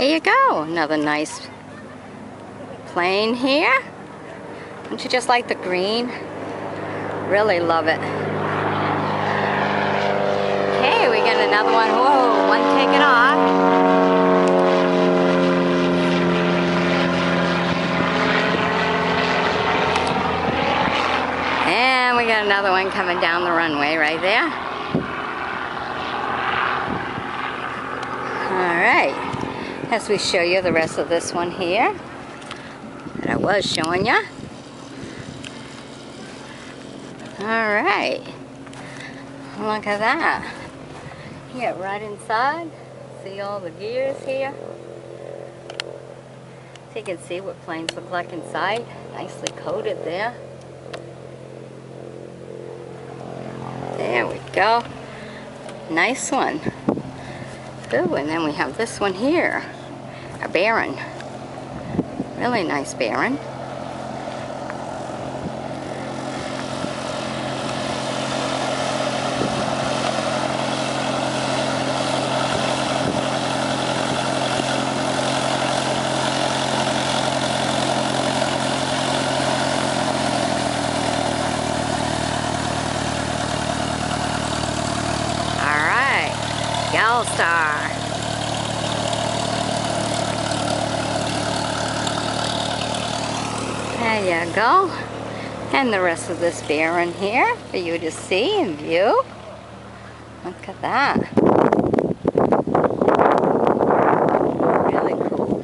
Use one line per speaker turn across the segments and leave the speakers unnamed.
There you go, another nice plane here. Don't you just like the green? Really love it. Okay, we got another one. Whoa, one taking off. And we got another one coming down the runway right there. Alright, as we show you the rest of this one here that I was showing you. Alright, look at that. Yeah, right inside. See all the gears here. So you can see what planes look like inside. Nicely coated there. There we go. Nice one. Ooh, and then we have this one here. A Baron. Really nice Baron. Star. There you go. And the rest of this Baron here for you to see and view. Look at that. Really cool.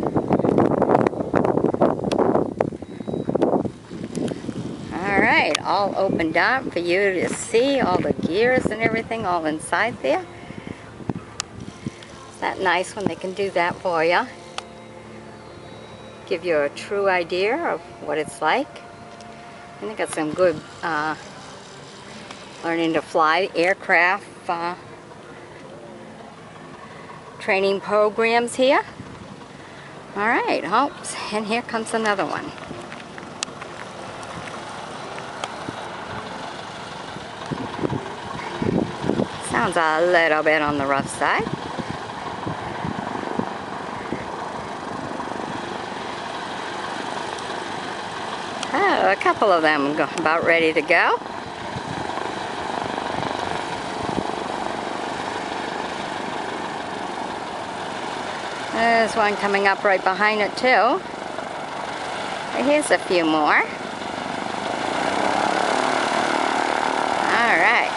Alright, all opened up for you to see all the gears and everything all inside there. That nice when they can do that for you. Give you a true idea of what it's like. And they got some good learning to fly aircraft training programs here. Alright, oops, and here comes another one. Sounds a little bit on the rough side. Oh, a couple of them about ready to go. There's one coming up right behind it too. And here's a few more. All right.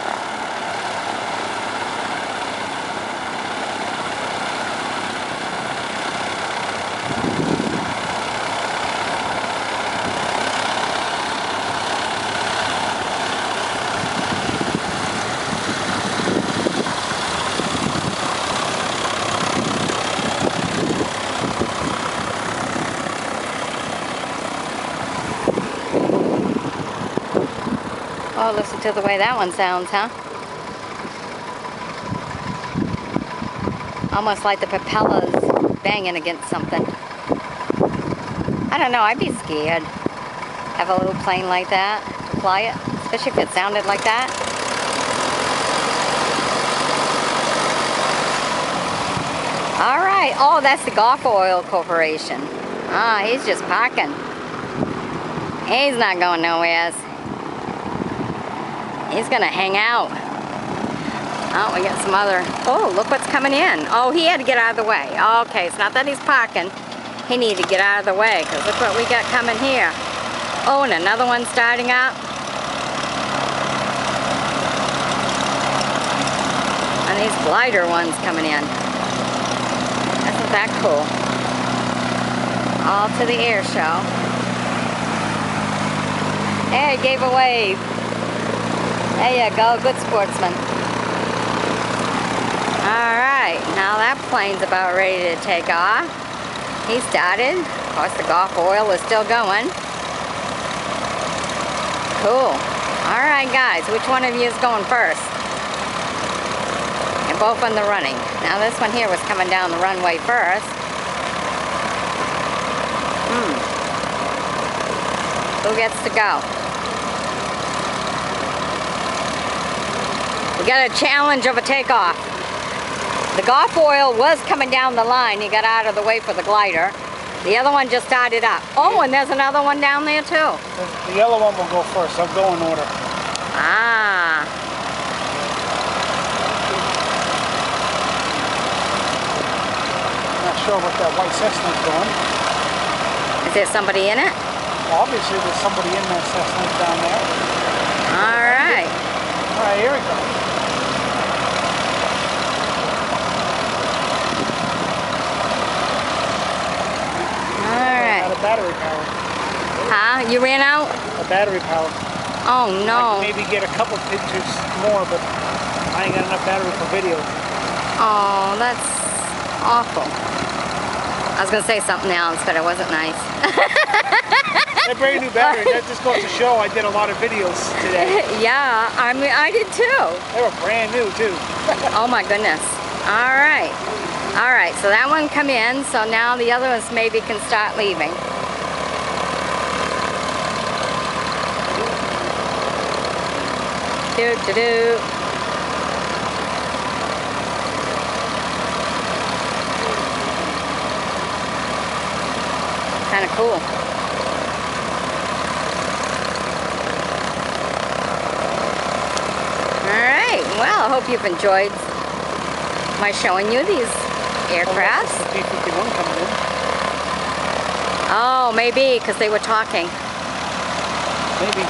Oh, listen to the way that one sounds, huh? Almost like the propellers banging against something. I don't know, I'd be scared. Have a little plane like that to fly it, especially if it sounded like that. Alright, oh, that's the Gulf Oil Corporation. Ah, he's just parking. He's not going nowhere. He's gonna hang out. Oh, we got some other, oh, look what's coming in. Oh, he had to get out of the way. Okay, it's not that he's parking. He needed to get out of the way, because look what we got coming here. Oh, and another one starting up. And these glider ones coming in. Isn't that cool? All to the air show. Hey, gave a wave. There you go, good sportsman. Alright, now that plane's about ready to take off. He started. Of course, the Gulf Oil is still going. Cool. Alright guys, which one of you is going first? And both in the running. Now this one here was coming down the runway first. Who gets to go? We got a challenge of a takeoff. The golf oil was coming down the line. He got out of the way for the glider. The other one just started up. Oh, and there's another one down there too.
The yellow one will go first. I'll go in order.
Ah.
Not sure what that white Cessna's doing.
Is there somebody in it?
Obviously, there's somebody in that Cessna down there.
All right.
All right, here we go.
All right.
Out of battery power.
Huh? You ran out?
A battery power.
Oh
I
no.
can maybe get a couple pictures more, but I ain't got enough battery for video.
Oh, that's awful. I was gonna say something else, but it wasn't nice.
That brand new battery, that just goes to show I did a lot of videos today.
Yeah, I mean, I did too.
They were brand new too.
Oh my goodness. All right. All right, so that one come in, so now the other ones maybe can start leaving. Do. Kind of cool. Alright, well, I hope you've enjoyed my showing you these aircrafts.
The B-51 coming in.
Oh, maybe, because they were talking.
Maybe.